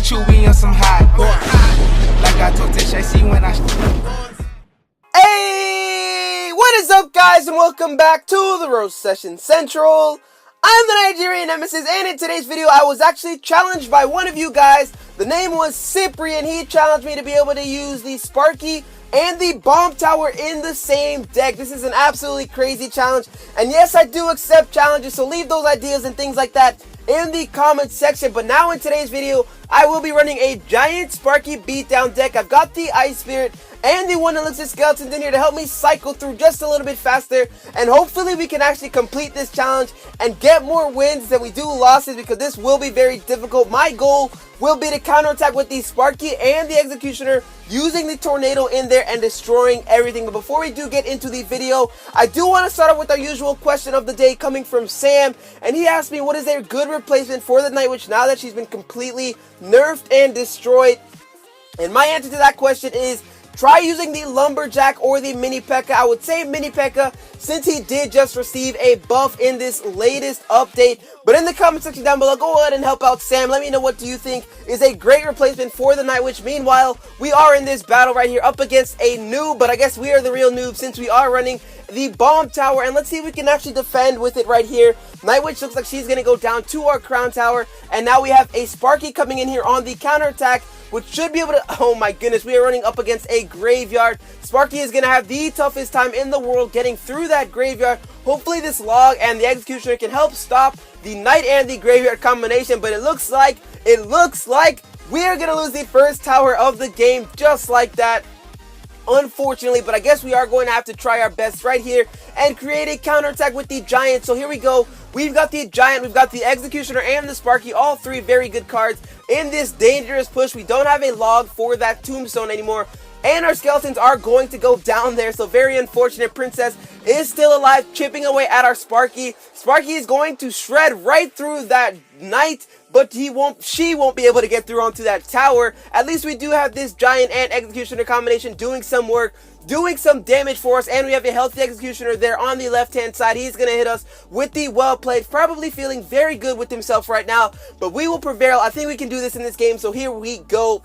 chewy on some hot. Like I told Tish, I see when I. Hey, what is up, guys, and welcome back to the Roast Session Central. I'm the Nigerian Nemesis, and in today's video, I was actually challenged by one of you guys. The name was Cyprian. He challenged me to be able to use the Sparky and the Bomb Tower in the same deck. This is an absolutely crazy challenge, and yes, I do accept challenges, so leave those ideas and things like that in the comment section. But now in today's video, I will be running a giant Sparky beatdown deck. I've got the Ice Spirit and the one that looks at skeletons in here to help me cycle through just a little bit faster, and hopefully we can actually complete this challenge and get more wins than we do losses, because this will be very difficult. My goal will be to counterattack with the Sparky and the Executioner using the tornado in there and destroying everything. But before we do get into the video, I do want to start off with our usual question of the day coming from Sam, and he asked me, what is a good replacement for the Night Witch now that she's been completely nerfed and destroyed? And my answer to that question is, try using the Lumberjack or the Mini P.E.K.K.A. I would say Mini P.E.K.K.A. since he did just receive a buff in this latest update. But in the comment section down below, go ahead and help out Sam. Let me know what do you think is a great replacement for the Night Witch. Meanwhile, we are in this battle right here up against a noob, but I guess we are the real noob since we are running the Bomb Tower. And let's see if we can actually defend with it right here. Night Witch looks like she's going to go down to our Crown Tower. And now we have a Sparky coming in here on the counterattack, which should be able to, oh my goodness, we are running up against a graveyard. Sparky is going to have the toughest time in the world getting through that graveyard. Hopefully this log and the Executioner can help stop the Knight and the Graveyard combination, but it looks like we are going to lose the first tower of the game just like that, unfortunately. But I guess we are going to have to try our best right here and create a counterattack with the Giant. So here we go. We've got the Giant, we've got the Executioner, and the Sparky, all three very good cards in this dangerous push. We don't have a log for that Tombstone anymore, and our skeletons are going to go down there, so very unfortunate. Princess is still alive, chipping away at our Sparky. Sparky is going to shred right through that Knight, but she won't be able to get through onto that tower. At least we do have this Giant and Executioner combination doing some work, doing some damage for us, and we have a healthy Executioner there on the left-hand side. He's going to hit us with the well played, probably feeling very good with himself right now, but we will prevail. I think we can do this in this game, so here we go.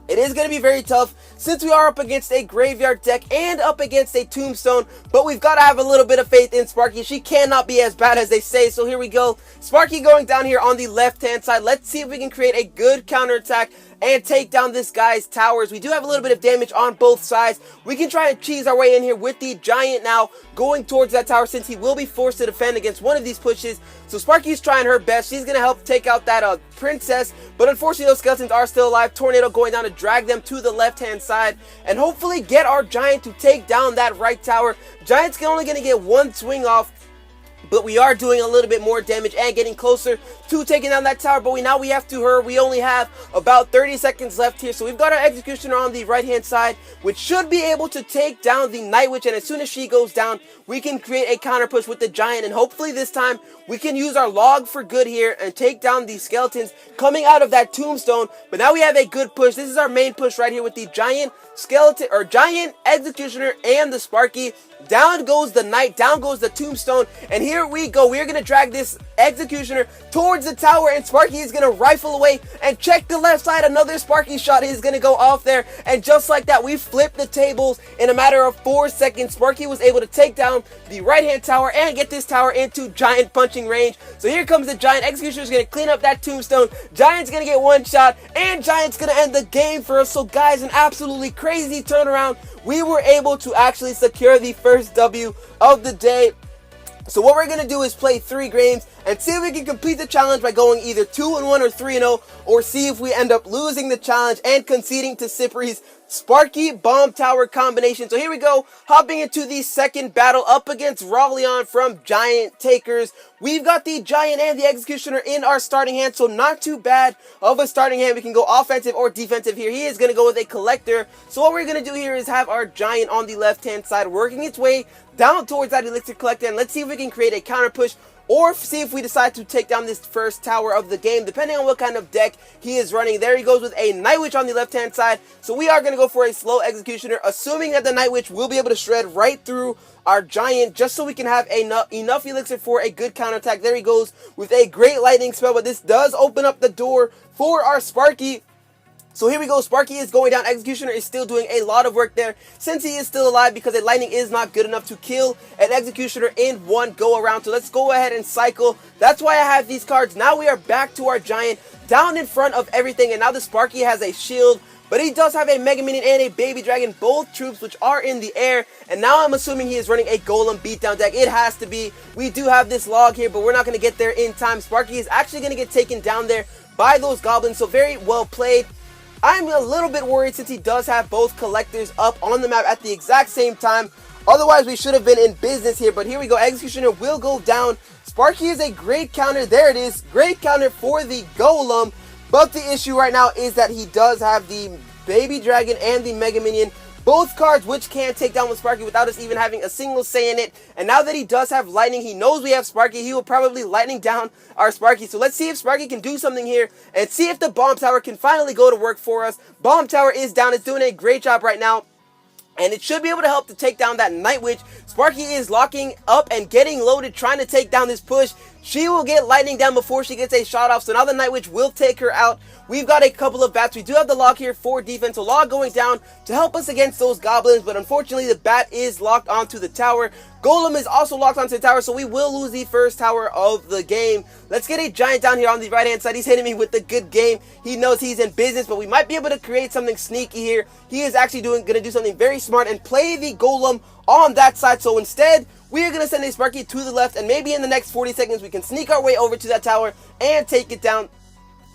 It is going to be very tough since we are up against a graveyard deck and up against a Tombstone, but we've got to have a little bit of faith in Sparky. She cannot be as bad as they say, so here we go. Sparky going down here on the left-hand side. Let's see if we can create a good counterattack and take down this guy's towers. We do have a little bit of damage on both sides. We can try and cheese our way in here with the Giant now going towards that tower, since he will be forced to defend against one of these pushes. So Sparky's trying her best. She's going to help take out that Princess, but unfortunately those skeletons are still alive. Tornado going down to drag them to the left-hand side and hopefully get our Giant to take down that right tower. Giant's only going to get one swing off, but we are doing a little bit more damage and getting closer to taking down that tower. But we have to hurry. We only have about 30 seconds left here. So we've got our Executioner on the right-hand side, which should be able to take down the Night Witch. And as soon as she goes down, we can create a counter push with the Giant. And hopefully this time we can use our log for good here and take down the skeletons coming out of that Tombstone. But now we have a good push. This is our main push right here with the Giant, Giant, Executioner, and the Sparky. Down goes the Knight, down goes the Tombstone, and here we go. We're going to drag this Executioner towards the tower, and Sparky is going to rifle away, and check the left side. Another Sparky shot is going to go off there, and just like that, we flipped the tables in a matter of 4 seconds. Sparky was able to take down the right-hand tower and get this tower into Giant punching range. So here comes the Giant. Executioner is going to clean up that Tombstone. Giant's going to get one shot, and Giant's going to end the game for us. So guys, an absolutely crazy turnaround. We were able to actually secure the first W of the day. So what we're going to do is play 3 games and see if we can complete the challenge by going either 2-1 or 3-0, or see if we end up losing the challenge and conceding to Cypri's Sparky Bomb Tower combination. So here we go, hopping into the second battle up against Royale from Giant Takers. We've got the Giant and the Executioner in our starting hand, so not too bad of a starting hand. We can go offensive or defensive here. He is going to go with a Collector. So what we're going to do here is have our Giant on the left-hand side working its way down towards that Elixir Collector, and let's see if we can create a counter push or see if we decide to take down this first tower of the game, depending on what kind of deck he is running. There he goes with a Night Witch on the left-hand side. So we are going to go for a slow Executioner, assuming that the Night Witch will be able to shred right through our Giant, just so we can have enough elixir for a good counterattack. There he goes with a great lightning spell, but this does open up the door for our Sparky. So here we go, Sparky is going down. Executioner is still doing a lot of work there, since he is still alive, because a lightning is not good enough to kill an Executioner in one go around. So let's go ahead and cycle. That's why I have these cards. Now we are back to our Giant, down in front of everything, and now the Sparky has a shield, but he does have a Mega Minion and a Baby Dragon, both troops which are in the air. And now I'm assuming he is running a Golem beatdown deck. It has to be. We do have this log here, but we're not going to get there in time. Sparky is actually going to get taken down there by those goblins, so very well played. I'm a little bit worried since he does have both collectors up on the map at the exact same time. Otherwise, we should have been in business here. But here we go. Executioner will go down. Sparky is a great counter. There it is. Great counter for the Golem. But the issue right now is that he does have the Baby Dragon and the Mega Minion, both cards which can take down with Sparky without us even having a single say in it. And now that he does have Lightning, he knows we have Sparky, he will probably Lightning down our Sparky. So let's see if Sparky can do something here, and see if the Bomb Tower can finally go to work for us. Bomb Tower is down, it's doing a great job right now, and it should be able to help to take down that Night Witch. Sparky is locking up and getting loaded, trying to take down this push. She will get lightning down before she gets a shot off, so now the Night Witch will take her out. We've got a couple of bats. We do have the log here for defense, so log going down to help us against those goblins, but unfortunately the bat is locked onto the tower. Golem is also locked onto the tower, so we will lose the first tower of the game. Let's get a Giant down here on the right-hand side. He's hitting me with the good game. He knows he's in business, but we might be able to create something sneaky here. He is actually going to do something very smart and play the Golem on that side. So instead, we are going to send a Sparky to the left, and maybe in the next 40 seconds, we can sneak our way over to that tower and take it down.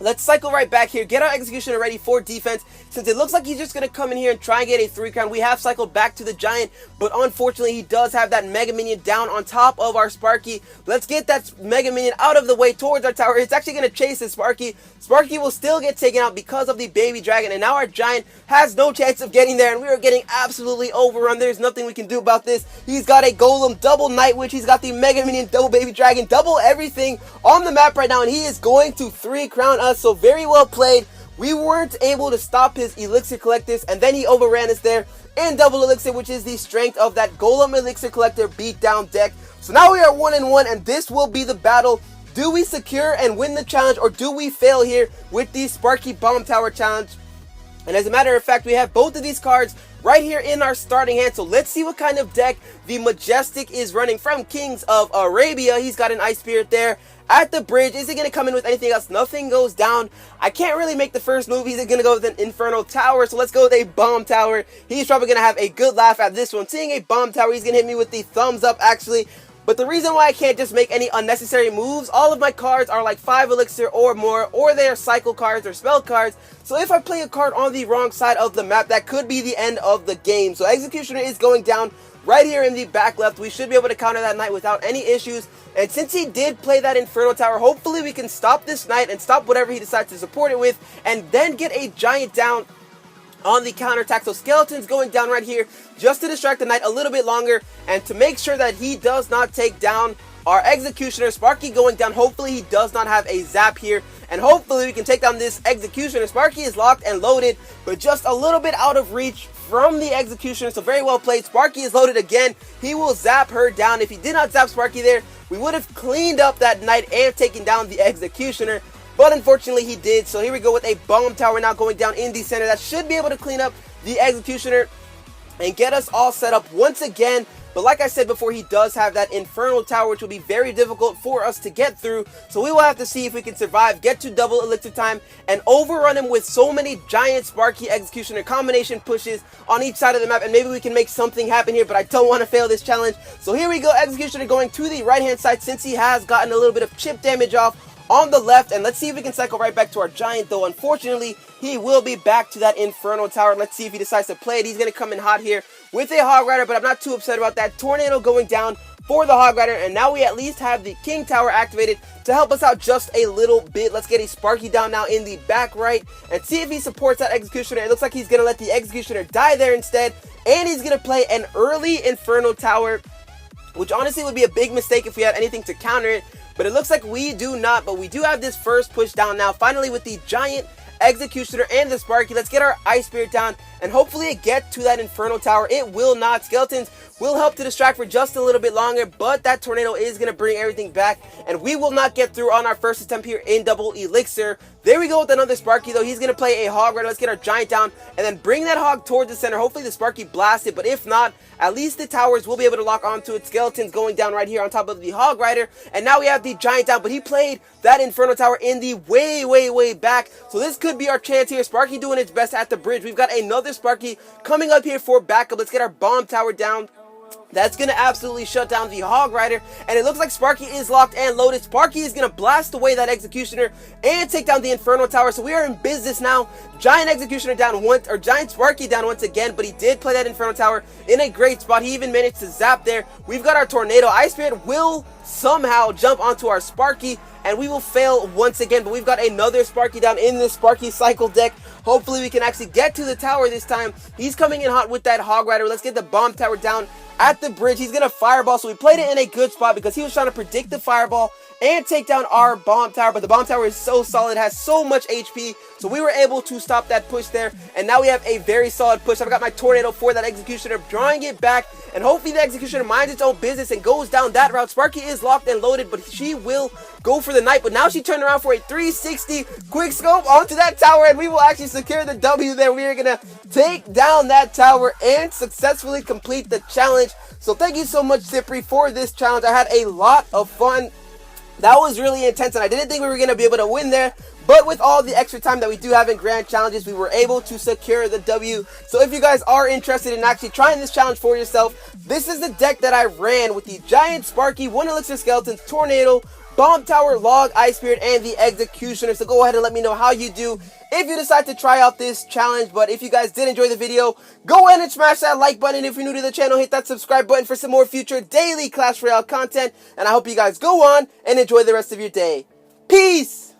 Let's cycle right back here, get our Executioner ready for defense, since it looks like he's just going to come in here and try and get a 3-crown. We have cycled back to the Giant, but unfortunately he does have that Mega Minion down on top of our Sparky. Let's get that Mega Minion out of the way towards our tower. It's actually going to chase the Sparky. Sparky will still get taken out because of the Baby Dragon, and now our Giant has no chance of getting there, and we are getting absolutely overrun. There's nothing we can do about this. He's got a Golem, double Night Witch, he's got the Mega Minion, double Baby Dragon, double everything on the map right now, and he is going to 3-crown us. So very well played. We weren't able to stop his Elixir Collectors, and then he overran us there in double Elixir, which is the strength of that Golem Elixir Collector beatdown deck. So now we are 1-1, and this will be the battle. Do we secure and win the challenge, or do we fail here with the Sparky Bomb Tower challenge? And as a matter of fact, we have both of these cards right here in our starting hand. So let's see what kind of deck the Majestic is running from Kings of Arabia. He's got an Ice Spirit there at the bridge. Is he going to come in with anything else? Nothing goes down. I can't really make the first move. He's going to go with an Infernal Tower. So let's go with a Bomb Tower. He's probably going to have a good laugh at this one. Seeing a Bomb Tower, he's going to hit me with the thumbs up actually. But the reason why I can't just make any unnecessary moves, all of my cards are like 5 elixir or more, or they are cycle cards or spell cards. So if I play a card on the wrong side of the map, that could be the end of the game. So Executioner is going down right here in the back left. We should be able to counter that Knight without any issues. And since he did play that Inferno Tower, hopefully we can stop this Knight and stop whatever he decides to support it with, and then get a Giant down on the counterattack. So Skeleton's going down right here just to distract the Knight a little bit longer and to make sure that he does not take down our Executioner. Sparky going down. Hopefully he does not have a zap here, and hopefully we can take down this Executioner. Sparky is locked and loaded, but just a little bit out of reach from the Executioner. So very well played. Sparky is loaded again. He will zap her down. If he did not zap Sparky there, we would have cleaned up that Knight and taken down the Executioner. But unfortunately he did. So here we go with a Bomb Tower now going down in the center. That should be able to clean up the Executioner and get us all set up once again. But like I said before, he does have that Infernal Tower, which will be very difficult for us to get through. So we will have to see if we can survive, get to double elixir time, and overrun him with so many Giant Sparky Executioner combination pushes on each side of the map. And maybe we can make something happen here, but I don't want to fail this challenge. So here we go, Executioner going to the right-hand side since he has gotten a little bit of chip damage off on the left. And let's see if we can cycle right back to our Giant, though unfortunately he will be back to that Inferno Tower. Let's see if he decides to play it. He's going to come in hot here with a Hog Rider, but I'm not too upset about that. Tornado going down for the Hog Rider, and now we at least have the King Tower activated to help us out just a little bit. Let's get a Sparky down now in the back right and see if he supports that Executioner. It looks like he's going to let the Executioner die there instead, and he's going to play an early Inferno Tower, which honestly would be a big mistake if we had anything to counter it. but it looks like we do not. But we do have this first push down now, finally, with the Giant Executioner and the Sparky. Let's get our Ice Spirit down and hopefully it get to that Inferno Tower. It will not. Skeletons will help to distract for just a little bit longer, but that tornado is going to bring everything back, and we will not get through on our first attempt here in double elixir. There we go with another Sparky, though. He's going to play a Hog right. Let's get our Giant down and then bring that Hog towards the center. Hopefully the Sparky blasts it, but if not, at least the towers will be able to lock onto it. Skeletons going down right here on top of the Hog Rider, and now we have the Giant down, but he played that Inferno Tower in the way back, so this could be our chance here. Sparky doing its best at the bridge. We've got another Sparky coming up here for backup. Let's get our Bomb Tower down. That's going to absolutely shut down the Hog Rider, and it looks like Sparky is locked and loaded. Sparky is going to blast away that Executioner and take down the Inferno Tower, so we are in business now. Giant Executioner down once, or Giant Sparky down once again, but he did play that Inferno Tower in a great spot. He even managed to zap there. We've got our Tornado. Ice Spirit will somehow jump onto our Sparky, and we will fail once again, but we've got another Sparky down in this Sparky cycle deck. Hopefully we can actually get to the tower this time. He's coming in hot with that Hog Rider. Let's get the Bomb Tower down at the bridge. He's going to Fireball, so we played it in a good spot because he was trying to predict the Fireball and take down our Bomb Tower, but the Bomb Tower is so solid, has so much HP, so we were able to stop that push there, and now we have a very solid push. I've got my Tornado for that Executioner, drawing it back, and hopefully the Executioner minds its own business and goes down that route. Sparky is locked and loaded, but she will go for the Knight, but now she turned around for a 360 quick scope onto that tower, and we will actually secure the W there. We are going to take down that tower and successfully complete the challenge. So thank you so much, Cypri, for this challenge. I had a lot of fun. That was really intense, and I didn't think we were going to be able to win there, but with all the extra time that we do have in grand challenges, we were able to secure the W. So if you guys are interested in actually trying this challenge for yourself, this is the deck that I ran with the Giant Sparky, 1 Elixir Skeletons, Tornado, Bomb Tower, Log, Ice Spirit, and the Executioner. So go ahead and let me know how you do if you decide to try out this challenge. But if you guys did enjoy the video, go ahead and smash that like button. If you're new to the channel, hit that subscribe button for some more future daily Clash Royale content. And I hope you guys go on and enjoy the rest of your day. Peace!